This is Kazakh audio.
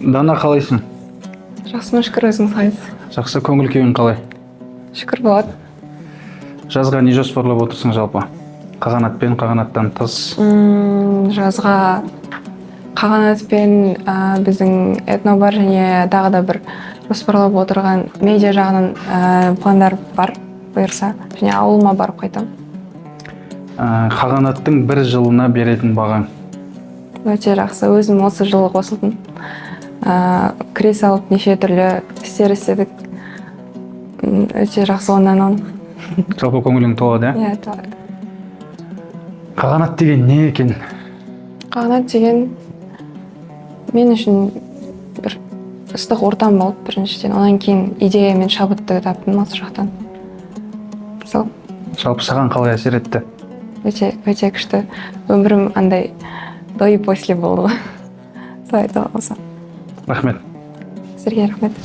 Дана, қалайсың? Жақсымын, шүкір, өзіңіз қалайсыз? Жақсы, көңіл күйің қалай? Шүкір болады. Жазға не жоспарлап отырсың жалпы? Қағанатпен, қағанаттан тыс. Жазға қағанатпен біздің этнобар және тағы да бір жоспарлап отырған медиа жағынан пландар бар, бұйырса, және ауылыма барып қайтам. Қағанаттың бір жылына беретін бағаң? Өте жақсы, өзім осы жылы қосылдым. Кіре салып неше түрлі істер істедік. Өте жақсы, 10-нан 10. Жалпы көңілің толады, Иә, иә? толады. Қағанат деген не екен? Қағанат деген мен үшін бір ыстық ортам болды біріншіден. Онан кейін идея мен шабытты таптым осы жақтан. Сол. Жалпы саған қалай әсер етті? Өте күшті. Өмірім андай до и после болды ғой. Солай айтуға болса. Рахмет. Сізге рахмет.